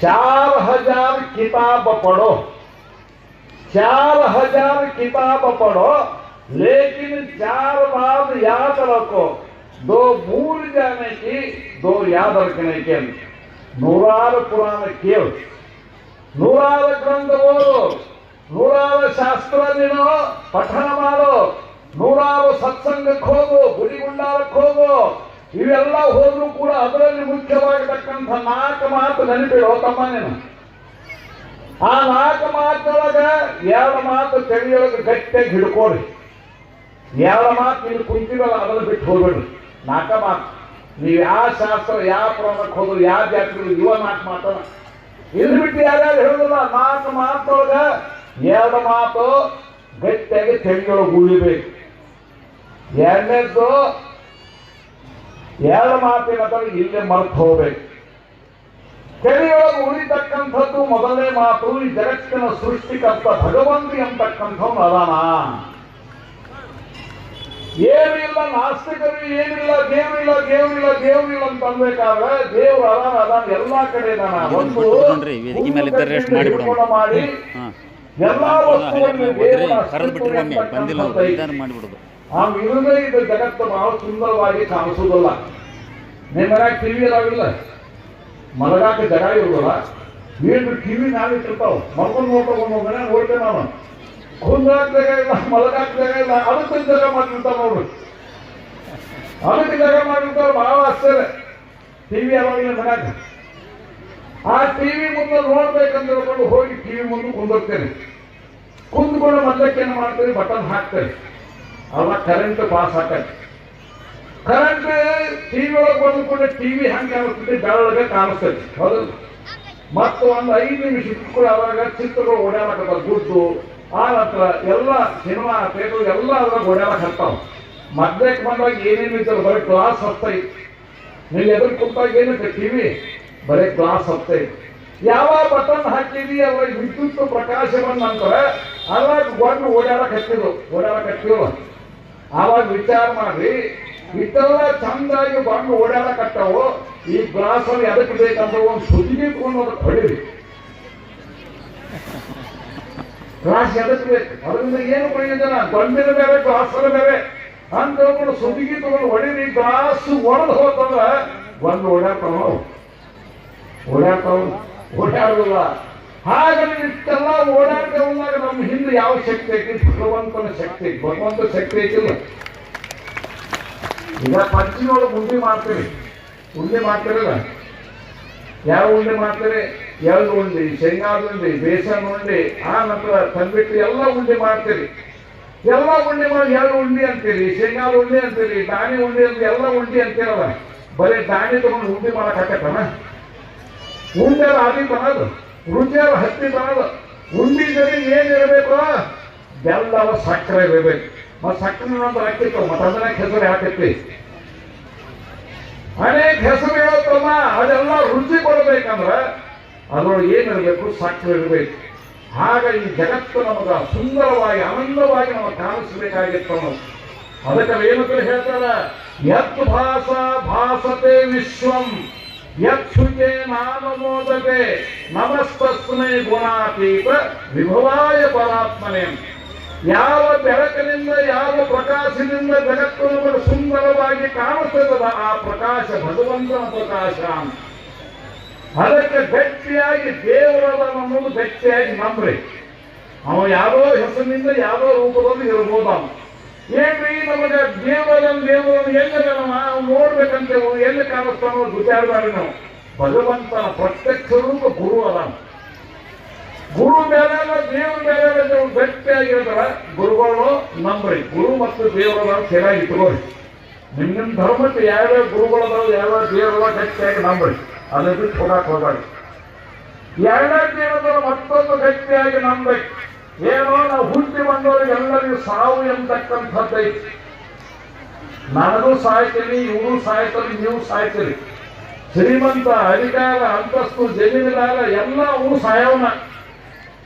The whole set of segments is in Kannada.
4,000 किताब पढ़ो, 4,000 किताब पढ़ो, लेकिन 4 बात याद रखो, 2 भूल जाने की, 2 याद रखने के। नूराರು पुराण ಕೇಳು, 100 ಗ್ರಂಥ ಓದು, 100 ಶಾಸ್ತ್ರ ನೀನು ಪಠಣ ಮಾಡು, 100 ಸತ್ಸಂಗಕ್ಕೆ ಹೋಗು, ಗುಡಿಗುಂಡಾರಕ್ಕೆ ಹೋಗು. ಇವೆಲ್ಲ ಹೋದ್ರು ಕೂಡ ಅದರಲ್ಲಿ ಮುಖ್ಯವಾಗಿರ್ತಕ್ಕಂಥ 4 ಮಾತು ನೆನಪಿಡೋ ತಮ್ಮ ನೀನು. ಆ 4 ಮಾತೊಳಗೆ 2 ಮಾತು ತೆರೆಯೊಳಗೆ ಗಟ್ಟಿಯಾಗಿ ಹಿಡ್ಕೊಳ್ರಿ. 2 ಮಾತು ಇಲ್ಲಿ ಕುಂತಿರಲ್ಲ ಅದನ್ನು ಬಿಟ್ಟು ಹೋಗ್ಬೇಡ್ರಿ. 4 ಮಾತು ನೀವು ಯಾವ ಶಾಸ್ತ್ರ ಯಾವ ಪುರಾಣಕ್ಕೆ ಹೋದ್ರು ಯಾವ ಜಾತ್ರೆ ಇವ 4 ಮಾತನ ಇಲ್ಲಿ ಬಿಟ್ಟು ಯಾರ್ಯಾರು ಹೇಳುದಿಲ್ಲ. 4 ಮಾತೊಳಗೆ 2 ಮಾತು ಗಟ್ಟಿಯಾಗಿ ತೆರೆಯೊಳಗೆ ಉಳಿಬೇಕು. ಎರಡನೇದ್ದು 2 ಮಾತಿನ ಇಲ್ಲೇ ಮರ್ತು ಹೋಗ್ಬೇಕು. ತೆರೆಯೊಳಗೆ ಉಳಿತಕ್ಕಂಥದ್ದು ಮೊದಲನೇ ಮಾತು, ಈ ಜಗತ್ತಿನ ಸೃಷ್ಟಿಕರ್ತ ಭಗವಂತ ಎಂಬತಕ್ಕಂಥವ್ನು ಅದಾನ. ಏನಿಲ್ಲ ನಾಸ್ತಿಕರು, ಏನಿಲ್ಲ ದೇವರಿಲ್ಲ ದೇವರಿಲ್ಲ ದೇವರಿಲ್ಲ ಅಂತ ಅನ್ಬೇಕಾದ್ರೆ ದೇವ್ರು ಅದಾನ ಎಲ್ಲಾ ಕಡೆ ಇದಾನ. ಒಂದು ಮಾಡಿ ಎಲ್ಲಾ ವಸ್ತುವನ್ನು ಇರುವುದೇ ಇದು ಜಗತ್ತು ಬಹಳ ಸುಂದರವಾಗಿ ಕಾಣಿಸುವುದಿಲ್ಲ. ನಿಮ್ಮ ಮನ್ಯಾಗ ಟಿವಿ ಅದಾವಿಲ್ಲ, ಮಲಗಾಕ ಜಗ ಇರುವುದಿಲ್ಲ, ಏನು ಟಿವಿ ನಾವಿಟ್ಟಿರ್ತಾವ, ಮಲ್ಕೊಂಡು ನೋಡ್ಕೊಂಡು ಮನೆ ನೋಡ್ತೇವೆ ನಾನು. ಕುಂದಾಕ ಜಾಗ ಇಲ್ಲ, ಮಲಗಾಕ ಜಾಗ ಇಲ್ಲ, ಅದಕ್ಕೆ ಜಾಗ ಮಾಡಿರ್ತಾವ ನೋಡ್ರಿ, ಅದಕ್ಕೆ ಜಾಗ ಮಾಡಿರ್ತಾವ. ಬಹಳ ಆಶ್ಚರ್ಯ. ಟಿವಿ ಅದಾವಿಲ್ಲ ಮನ್ಯಾಗ, ಆ ಟಿವಿ ಮುಂದೆ ನೋಡ್ಬೇಕಂತ ಹೇಳ್ಕೊಂಡು ಹೋಗಿ ಟಿವಿ ಮುಂದೆ ಕುಂದಿರ್ತೇನೆ. ಕುಂದ್ಕೊಂಡು ಮೊದಲಕ್ಕೇನು ಮಾಡ್ತೇನೆ, ಬಟನ್ ಹಾಕ್ತೇನೆ, ಅವಾಗ ಕರೆಂಟ್ ಪಾಸ್ ಹಾಕತ್ತೆ. ಕರೆಂಟ್ ಟಿವಿ ಒಳಗೆ ಬಂದುಕೊಂಡ್ರೆ ಟಿವಿ ಹಂಗೆ ಕಾಣಿಸ್ತದೆ, ಬೆಳಗ್ಗೆ ಕಾಣಿಸ್ತೈತಿ, ಹೌದು. ಮತ್ತು ಒಂದು 5 ನಿಮಿಷ ಇಟ್ಕೊಂಡು ಅವಾಗ ಚಿತ್ರಗಳು ಓಡಾಡಕತ್ತಾವ, ಗುಡ್ಡು ಆ ನಂತರ ಎಲ್ಲ ಸಿನಿಮಾ ಥಿಯೇಟರ್ ಎಲ್ಲ ಅದ್ರಾಗ ಓಡಾಡಕ್ ಹತ್ತಾವ. ಮಧ್ಯಕ್ಕೆ ಬಂದಾಗ ಏನೇನು ಇರ್ತದೆ, ಬರೀ ಗ್ಲಾಸ್ ಹತ್ತೈತಿ. ನೀವು ಎದುರು ಕುಂತಾಗ ಏನೈತೆ ಟಿವಿ, ಬರೀ ಗ್ಲಾಸ್ ಹತ್ತೈತಿ. ಯಾವ ಬಟನ್ ಹಾಕಿದಿ ಅವಾಗ ವಿದ್ಯುತ್ ಪ್ರಕಾಶ ಬಂದ ನಂತರ ಅವಾಗ ಗೊಂಡು ಓಡಾಡಕ್ ಹತ್ತಿದ್ರು. ಆವಾಗ ವಿಚಾರ ಮಾಡ್ರಿ, ಇಷ್ಟೆಲ್ಲ ಚಂದಾಗಿ ಗೊಂಡು ಓಡಾಡಕತ್ತಾವು, ಈ ಗ್ಲಾಸ್ ಅಲ್ಲಿ ಎದಕ್ಕೆ ಬೇಕಂದ್ರೆ ಒಂದು ಸುದ್ದಿಗೆ ತಗೊಂಡು ಅದಕ್ಕೆ ಹೊಡಿರಿ. ಗ್ಲಾಸ್ ಎದಕ್ಕೆ ಬೇಕು, ಅದರಿಂದ ಏನು ಪ್ರಯೋಜನ, ಗೊಂಡಿನ ಬೇರೆ ಗ್ಲಾಸರ ಬೇರೆ ಅಂತ ಹೇಳ್ಕೊಂಡು ಸುದ್ದಿಗೆ ತಗೊಂಡು ಹೊಡಿರಿ. ಗ್ಲಾಸ್ ಒಡೆದು ಹೋತಂದ್ರೆ ಗೊಂಡು ಓಡಾಡೋದಿಲ್ಲ. ಹಾಗಾಗಿ ಇಷ್ಟೆಲ್ಲ ಓಡಾಡ್ಕೊಂಡಾಗ ನಮ್ಮ ಹಿಂದೆ ಯಾವ ಶಕ್ತಿ ಐತಿ, ಭಗವಂತನ ಶಕ್ತಿ, ಭಗವಂತ ಶಕ್ತಿ ಐತಿಲ್ಲ. ಈಗ ಪಂಚಿನೊಳಗೆ ಉಂಡೆ ಮಾಡ್ತೀರಲ್ಲ, ಯಾವ ಉಂಡೆ ಮಾಡ್ತೀರಿ, ಎಳ್ಳು ಉಂಡೆ, ಶೇಂಗಾದ ಉಂಡೆ, ಬೇಸನ್ ಉಂಡೆ, ಆ ನಂತರ ತಂಬಿಟ್ಟು ಎಲ್ಲ ಉಂಡೆ ಮಾಡ್ತೀರಿ. ಎಲ್ಲ ಉಂಡೆ ಮಾಡಿ ಎಳ್ಳು ಉಂಡೆ ಅಂತೀರಿ, ಶೇಂಗಾದ ಉಂಡೆ ಅಂತೀರಿ, ದಾಣಿ ಉಂಡೆ ಅಂತ ಎಲ್ಲ ಉಂಡೆ ಅಂತೀರಲ್ಲ. ಬರೀ ದಾಣಿ ತಗೊಂಡು ಉಂಡೆ ಮಾಡಕ್ ಹಾಕತ್ತನ, ಉಂಡೆ ಆದಿ ಬರೋದು, ರುಚಿಯಾದ ಹತ್ತಿ ಬರೋದು. ಉಂಡಿ ಜೊತೆ ಏನಿರಬೇಕು, ಬೆಲ್ಲವ ಸಕ್ಕರೆ ಇರಬೇಕು. ಮತ್ತು ಸಕ್ಕರೆ ನಂತರ ಹಾಕಿತ್ತು, ಮತ್ತು ಅದನ್ನ ಹೆಸರು ಹಾಕೈತಿ. ಅನೇಕ ಹೆಸರು ಹೇಳತ್ತಮ್ಮ, ಅದೆಲ್ಲ ರುಚಿ ಕೊಡಬೇಕಂದ್ರೆ ಅದ್ರೊಳಗೆ ಏನಿರಬೇಕು, ಸಕ್ಕರೆ ಇರಬೇಕು. ಆಗ ಈ ಜಗತ್ತು ನಮಗ ಸುಂದರವಾಗಿ ಆನಂದವಾಗಿ ನಮಗೆ ಕಾಣಿಸಬೇಕಾಗಿತ್ತು. ಅದಕ್ಕೆ ಏನಂತ ಹೇಳ್ತಾರ, ಯತ್ ಭಾಸ ಭಾಸತೆ ವಿಶ್ವಂ ಯಕ್ಷುಕೆ ನಾಮೋದತೆ ನಮಸ್ತಸ್ಮೈ ಗುಣಾತೀತ ವಿಭವಾಯ ಪರಾತ್ಮನೆ. ಯಾವ ಬೆಳಕಿನಿಂದ ಯಾವ ಪ್ರಕಾಶದಿಂದ ಜಗತ್ತು ನಮಗೆ ಸುಂದರವಾಗಿ ಕಾಣುತ್ತದ ಆ ಪ್ರಕಾಶ ಭಗವಂತನ ಪ್ರಕಾಶ. ಅದಕ್ಕೆ ಗಟ್ಟಿಯಾಗಿ ದೇವರದ ನಮ್ಮನ್ನು ಗಟ್ಟಿಯಾಗಿ ನಂಬ್ರಿ. ಅವ ಯಾರೋ ಹೆಸರಿನಿಂದ ಯಾರೋ ರೂಪದಲ್ಲಿ ಇರ್ಬೋದು. ಅವನು ಏನ್ರಿ ನಮಗೆ ದೇವರನ್ನು ಎಲ್ಲಿ ನಾವು ನೋಡ್ಬೇಕಂತೇವೆ, ಎಲ್ಲಿ ಕಾಣಿಸ್ತಾನೋ ಗುದ್ದಾಡ್ಬಾರ್ದು. ನಾವು ಭಗವಂತನ ಪ್ರತ್ಯಕ್ಷ ರೂಪ ಗುರು ಅದ. ಗುರು ಮೇಲೆ ದೇವ್ರ ಮೇಲೆ ನೀವು ಗಟ್ಟಿಯಾಗಿರ್ತಾರ, ಗುರುಗಳು ನಂಬ್ರಿ. ಗುರು ಮತ್ತು ದೇವರ ಚೆನ್ನಾಗಿ ಇಟ್ಕೋರಿ. ನಿಮ್ಮ ಧರ್ಮಕ್ಕೆ ಯಾವ್ಯಾವ ಗುರುಗಳದಾವ, ಯಾವ್ಯಾವ ದೇವರ ಗಟ್ಟಿಯಾಗಿ ನಂಬ್ರಿ, ಅದನ್ನ ಬಿಟ್ಟು ಹೋಗಕ್ಕೆ ಹೋಗ್ಬಾರ್ದು. ಎರಡನೇ ಮತ್ತೊಂದು ಗಟ್ಟಿಯಾಗಿ ನಂಬಬೇಕು. ಏನೋ ನಾವು ಹುಟ್ಟಿ ಬಂದವರಿಗೆ ಎಲ್ಲರಿಗೂ ಸಾವು ಎಂಬತಕ್ಕಂಥದ್ದೈತಿ. ನನಗೂ ಸಾಯ್ತೀನಿ, ಇವರು ಸಾಯ್ತಾರೆ, ನೀವು ಸಾಯ್ತೀರಿ. ಶ್ರೀಮಂತ, ಅಧಿಕಾರ, ಅಂತಸ್ತು, ಜಮೀನುದಾರ ಎಲ್ಲ ಅವರು ಸಾಯವನ.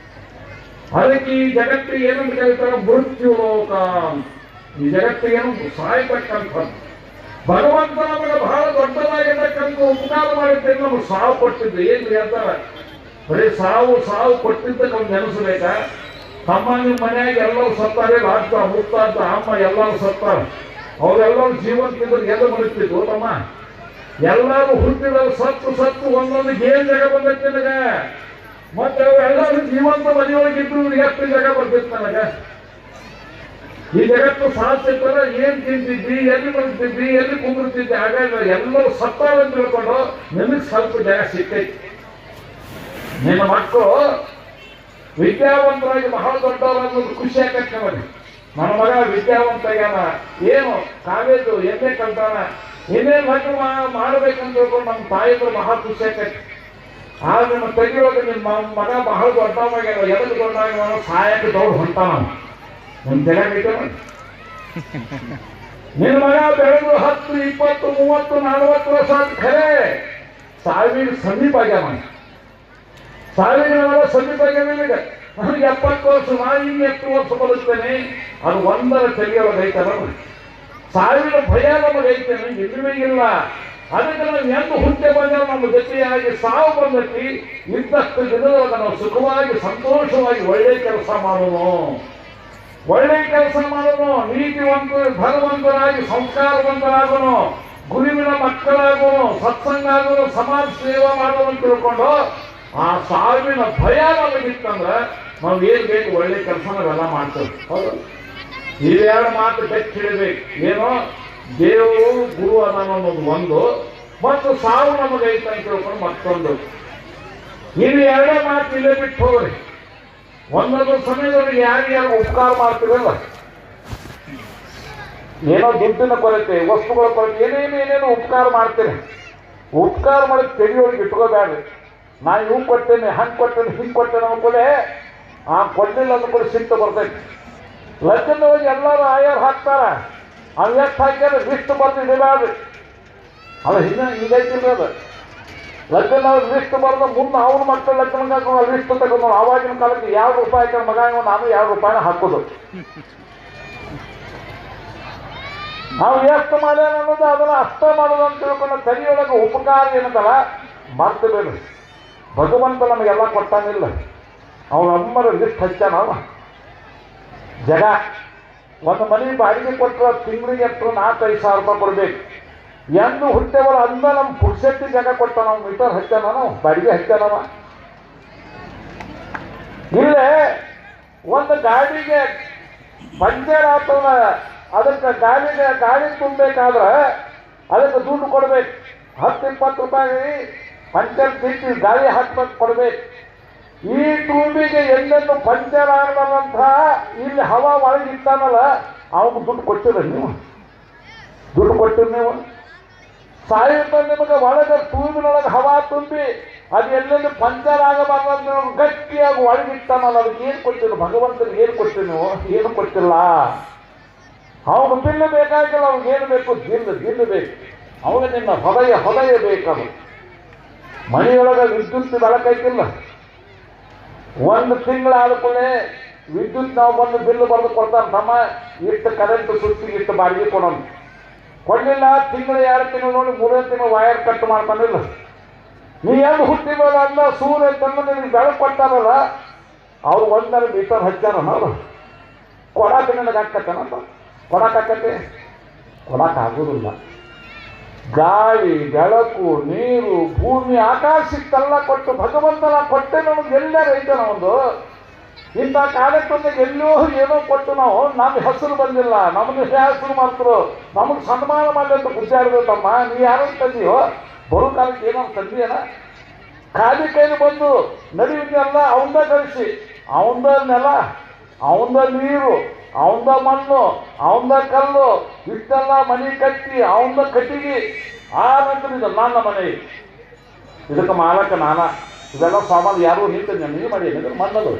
ಅದಕ್ಕೆ ಈ ಜಗತ್ತಿಗೆ ಏನಂತ ಹೇಳ್ತಾರೆ, ಮೃತ್ಯು ಲೋಕ. ಈ ಜಗತ್ತಿಗೆ ಏನು ಸಾಯ್ತಕ್ಕಂಥದ್ದು. ಭಗವಂತ ನಮಗೆ ಬಹಳ ದೊಡ್ಡದಾಗಿರ್ತಕ್ಕಂಥ ಉಪಕಾರ ಮಾಡಿದ್ದೇನೆ, ನಮಗೆ ಸಾವು ಕೊಟ್ಟಿದ್ದು. ಏನ್ರಿ ಅಂತಾರೆ, ಬರೀ ಸಾವು ಸಾವು ಕೊಟ್ಟಿದ್ದಕ್ಕೆ ಅವ್ನು ನೆನೆಸ್ಬೇಕಾ? ತಮ್ಮ ನಿಮ್ಮ ಮನೆಯಾಗ ಎಲ್ಲರೂ ಸತ್ತಾರೆ, ಅಜ್ಜ ಮುತ್ತಾದ ಅಮ್ಮ ಎಲ್ಲರೂ ಸತ್ತಾರೆ. ಅವರೆಲ್ಲರೂ ಜೀವಂತಿದ್ರು ಎಲ್ಲಿ ಬರುತ್ತಿದ್ರು ತಮ್ಮ? ಎಲ್ಲರೂ ಹುಟ್ಟಿದವರು ಸತ್ತು ಸತ್ತು ಒಂದೊಂದು ಏನ್ ಜಾಗ ಬಂದೈತಿ ನನಗ. ಮತ್ತೆ ಅವರೆಲ್ಲರೂ ಜೀವಂತ ಮನೆಯೊಳಗಿದ್ರು ಎಷ್ಟು ಜಾಗ ಬರ್ತಿತ್ತು ನನಗ? ಈ ಜಗತ್ತು ಸಾಧಿಸಿದ್ರೆ ಏನ್ ತಿಂತಿದ್ವಿ, ಎಲ್ಲಿ ಬರ್ತಿದ್ವಿ, ಎಲ್ಲಿ ಕುಂದಿರ್ತಿದ್ವಿ? ಹಾಗಾಗಿ ಎಲ್ಲರೂ ಸತ್ತಾರ ಅಂತ ತಿಳ್ಕೊಂಡು ನಿಮಗೆ ಸ್ವಲ್ಪ ಜಾಗ ಸಿಕ್ಕೈತಿ. ನಿನ್ನ ಮಕ್ಕಳು ವಿದ್ಯಾವಂತರಾಗಿ ಬಹಳ ದೊಡ್ಡವರಾಗ ಖುಷಿ ಆಗತ್ತೆ ನಮಗೆ. ನನ್ನ ಮಗ ವಿದ್ಯಾವಂತ ಆಗ್ಯಾನ, ಏನು ಕಾಲೇಜು ಎಮ್ಮೆ ಕಲ್ತಾನ, ಇನ್ನೇನು ಮಕ್ಕಳು ಮಾಡ್ಬೇಕಂತ ತಿಳ್ಕೊಂಡು ನಮ್ಮ ತಾಯಿದ್ರು ಬಹಳ ಖುಷಿ ಆಗತ್ತೆ. ಆದ್ರೆ ನಿಮ್ಮ ತೆಗಿಯೋದು ನಿಮ್ಮ ಮಗ ಬಹಳ ದೊಡ್ಡವಾಗ್ಯಾವ, ಎದಕ್ಕೆ ದೊಡ್ಡವಾಗ ಸಹಾಯಕ್ಕೆ ದೊಡ್ಡ ಹೊಂಟಾನ. ನಿಮ್ ತೆಗಿತ ನಿನ್ನ ಮಗ ಬೆಳೆದು 10, 20, 30, 40 ವರ್ಷ ಅಂತ ಖರೆ ಸಾವಿರ ಸಮೀಪ ಆಗ್ಯಾವ. ಸಾವಿರ ಸಮೀಪ ಆಗ್ಯಾವ. ನನಗೆ 70 ವರ್ಷ, ನಾನು ಇನ್ನು 8 ವರ್ಷ ಬದುಕ್ತೇನೆ. ಅದು ಒಂದರ ತೆಗಿಯೊಳಗೆ ಐತಲ್ಲ, ಸಾವಿರ ಭಯ ನಮಗೆ ಐತೇನೆ, ಇಲ್ಲವೇ ಇಲ್ಲ. ಅದಕ್ಕೆ ನಾವು ಎಂದು ಹುಟ್ಟೆ ಬಂದ ನಮ್ಮ ಜೊತೆಯಾಗಿ ಸಾವು ಬಂದೈತಿ. ಇದ್ದಷ್ಟು ದಿನದೊಳಗೆ ನಾವು ಸುಖವಾಗಿ ಸಂತೋಷವಾಗಿ ಒಳ್ಳೆ ಕೆಲಸ ಮಾಡೋನು, ಒಳ್ಳೆ ಕೆಲಸ ಮಾಡೋನು, ನೀತಿವಂತ ಧರ್ಮವಂತರಾಗಿ ಸಂಸ್ಕಾರವಂತರಾಗೋನು, ಗುರುವಿನ ಮಕ್ಕಳಾಗೋನು, ಸತ್ಸಂಗ ಆಗೋನು, ಸಮಾಜ ಸೇವಾ ಮಾಡೋನು ಅಂತ ತಿಳ್ಕೊಂಡು ಆ ಸಾವಿನ ಭಯ ನಮಗಿತ್ತಂದ್ರೆ ನಾವು ಏನ್ ಬೇಕು ಒಳ್ಳೆ ಕೆಲಸ ನಾವೆಲ್ಲ ಮಾಡ್ತೇವೆ. ಹೌದು, ಇವೆರಡು ಮಾತು ಗಟ್ಟಿ ಹಿಡಬೇಕು. ಏನೋ ದೇವರು ಗುರು ಅದಾನ ಅನ್ನೋದು ಒಂದು, ಮತ್ತು ಸಾವು ನಮಗೈತೆ ಅಂತ ತಿಳ್ಕೊಂಡು ಮತ್ತೊಂದು. ಇವು ಎರಡೇ ಮಾತು ಇಲ್ಲೇ ಬಿಟ್ಟು ಹೋಗ್ರಿ. ಒಂದೊಂದು ಸಮಯದಲ್ಲಿ ಯಾರ್ಯಾರು ಉಪಕಾರ ಮಾಡ್ತೀರಲ್ಲ, ಏನೋ ದುಡ್ಡಿನ ಕೊರತೆ, ವಸ್ತುಗಳ ಕೊರತೆ, ಏನೇನು ಉಪಕಾರ ಮಾಡ್ತೇನೆ. ಉಪಕಾರ ಮಾಡಿ ತೆಗಿಯೋರಿಗೆ ಇಟ್ಕೋಬೇಡ್ರಿ. ನಾ ಇವು ಕೊಟ್ಟೇನೆ, ಹಂಗೆ ಕೊಟ್ಟೇನೆ, ಹಿಂಗೆ ಕೊಟ್ಟೇನೆ ಅನ್ಕೊಳ್ಳೆ, ಆ ಕೊಡ್ಲಿಲ್ಲ ಅಂದ್ಕೊಳ್ಳಿ ಸಿಟ್ಟು ಬರ್ತೈತಿ. ಲಗ್ನದೊಳಗೆ ಎಲ್ಲರೂ ಆಯಾರು ಹಾಕ್ತಾರ, ಅವು ಎಷ್ಟು ಹಾಕ್ಯಾರ ಲಿಸ್ಟ್ ಬರ್ದು ಇಡಬೇಡ್ರಿ. ಅಲ್ಲ ಹಿಂಗೈತಿಲ್ರಿ ಅದು. ಲಗ್ನದವ್ರು ಲಿಸ್ಟ್ ಬರ್ದು ಮುಂದೆ ಅವ್ರ ಮಕ್ಕಳು ಲಗ್ನ ಲಿಸ್ಟ್ ತಗೊಂಡು ಆವಾಗಿನ ಕಾಲಕ್ಕೆ ಯಾವ ರೂಪಾಯಿ ಹಾಕ್ಯಾರ ಮಗ ನಾನು 2 ರೂಪಾಯಿನ ಹಾಕೋದು. ನಾವು ಎಷ್ಟು ಮಾಡ್ಯಾರ ಅನ್ನೋದು ಅದನ್ನ ಅಷ್ಟ ಮಾಡೋದು ಅಂತ ತಿಳ್ಕೊಂಡು ತಲೆಯೊಳಗೆ ಉಪಕಾರ ಏನಂತಲ್ಲ ಮಾಡ್ತೇಬೇಡ್ರಿ. ಭಗವಂತ ನಮಗೆಲ್ಲ ಕೊಟ್ಟಾನಿಲ್ಲ, ಅವ್ರ ಅಮ್ಮರ ಲಿಸ್ಟ್ ಹಚ್ಚಾನ. ಜಗ ಒಂದು ಮನೆ ಬಾಡಿಗೆ ಕೊಟ್ಟರೆ ತಿಂಗಳಿಗೆ ಎಷ್ಟು 4-5 ಸಾವಿರ ರೂಪಾಯಿ ಕೊಡ್ಬೇಕು. ಎಂದು ಹುಟ್ಟೇವಲ್ಲ ಅಂದ ನಮ್ಮ ಪುರುಷತ್ತಿ ಜಾಗ ಕೊಟ್ಟ, ನಾವು ಮೀಟರ್ ಹಚ್ಚಾನ, ನಾವು ಬಾಡಿಗೆ ಹಚ್ಚಾನವ. ಇಲ್ಲೇ ಒಂದು ಗಾಡಿಗೆ ಪಂಚರ್ ಆಗ್ತದ, ಅದಕ್ಕೆ ಗಾಡಿ ತುಂಬಬೇಕಾದ್ರೆ ಅದಕ್ಕೆ ದುಡ್ಡು ಕೊಡ್ಬೇಕು. 10-20 ರೂಪಾಯಿ ಪಂಚರ್ ತಿಂತಿ ಗಾಳಿ ಹಾಕ್ಬೇಕು ಕೊಡ್ಬೇಕು. ಈ ಟ್ಯೂಬಿಗೆ ಎಲ್ಲೆಲ್ಲೂ ಪಂಚರ್ ಆಗದಂತ ಇಲ್ಲಿ ಹವಾ ಒಳಗಿತ್ತಾನಲ್ಲ ಅವನು ದುಡ್ಡು ಕೊಟ್ಟಿರ ನೀವು? ದುಡ್ಡು ಕೊಟ್ಟಿರಿ ನೀವು? ಸಾಯುತ್ತ ನಿಮಗೆ ಒಳಗೆ ಟ್ಯೂಬಿನೊಳಗೆ ಹವಾ ತುಂಬಿ ಅದು ಎಲ್ಲೆಲ್ಲಿ ಪಂಚರ್ ಆಗಬಾರ್ದು ಗಟ್ಟಿಯಾಗಿ ಒಳಗಿತ್ತಾನಲ್ಲ, ಅದಕ್ಕೆ ಏನು ಕೊಟ್ಟಿಲ್ಲ? ಭಗವಂತನಿಗೆ ಏನು ಕೊಟ್ಟಿರಿ ನೀವು? ಏನು ಕೊಟ್ಟಿಲ್ಲ. ಅವನು ಬಿಲ್ಲು ಬೇಕಾಗಿಲ್ಲ, ಅವ್ನಿಗೆ ಏನು ಬೇಕು? ದಿಲ್ಲು ಬೇಕು. ಅವನು ನಿನ್ನ ಹೊದಯ ಬೇಕದು. ಮನೆಯೊಳಗೆ ವಿದ್ಯುತ್ ಬೆಳಕೈತಿಲ್ಲ, 1 ತಿಂಗಳಾದ ಕೂಡಲೇ ವಿದ್ಯುತ್ ನಾವು ಬಂದು ಬಿಲ್ಲು ಬರೆದು ಕೊಡ್ತಾನೆ, ತಮ್ಮ ಇಷ್ಟು ಕರೆಂಟ್ ಸುತ್ತಿಗೆ ಇಷ್ಟು ಬಾಡಿಗೆ ಕೊಡೋನು. ಕೊಡಲಿಲ್ಲ, ತಿಂಗಳು 2 ತಿಂಗಳು ನೋಡಿ 3ನೇ ತಿಂಗಳು ವೈರ್ ಕಟ್ ಮಾಡ್ತಾನಿಲ್ಲ. ನೀ ಎಂದು ಹುಟ್ಟಿಬೋದ ಅಲ್ಲ, ಸೂರ್ಯ ತಂದು ನಿನಗೆ ಬೆಳಕು ಕೊಟ್ಟಾರಲ್ಲ, ಅವ್ರು 1 ಮೀಟರ್ ಹಚ್ಚಾರ, ಅವರು ಕೊಡಾಕ ನನಗೆ ಹಾಕತ್ತೇನಪ್ಪ? ಕೊಡಕ್ಕಾಕತ್ತೆ? ಕೊಡಕ್ಕಾಗೋದಿಲ್ಲ. ಗಾಳಿ, ಬೆಳಕು, ನೀರು, ಭೂಮಿ, ಆಕಾಶಕ್ಕೆಲ್ಲ ಕೊಟ್ಟು ಭಗವಂತನ ಕೊಟ್ಟೆ ನಮಗೆ ಎಲ್ಲರೂ ಐತೆ. ಒಂದು ಇಂಥ ಕಾರ್ಯಕ್ರಮಕ್ಕೆ ಎಲ್ಲೋ ಏನೋ ಕೊಟ್ಟು ನಾವು ನಮ್ಮ ಹೆಸರು ಬಂದಿಲ್ಲ, ನಮ್ಮನ್ನು ಹೆಸರು ಮಾಡ್ತರು, ನಮಗೆ ಸನ್ಮಾನ ಮಾಡಿ ಅಂತ ಖುಷಿಯಾಗಬೇಕಮ್ಮ. ನೀ ಯಾರು ತಂದೀಯೋ? ಬರೋ ಕಾಲಕ್ಕೆ ಏನೋ ತಂದೀಯನ? ಖಾಲಿ ಕೈಲಿ ಬಂದು ನಡೆಯುವುದೆಲ್ಲ ಅವಂದ ಕಳಿಸಿ, ಅವಂದ ನೆಲ, ಅವಂದ ನೀರು, ಅವಂದ ಮಣ್ಣು, ಅವಂದ ಕಲ್ಲು, ಇಷ್ಟೆಲ್ಲ ಮನೆ ಕಟ್ಟಿ ಅವಂದ ಕಟ್ಟಿಗೆ. ಆ ನಂತರ ಇದು ನನ್ನ ಮನೆ, ಇದಕ್ಕೆ ಮಾಲಕ ನಾನ, ಇದೆಲ್ಲ ಸಾಮಾನು ಯಾರು ನಿಂತ ನೀ ಮಾಡಿ ಮಣ್ಣದು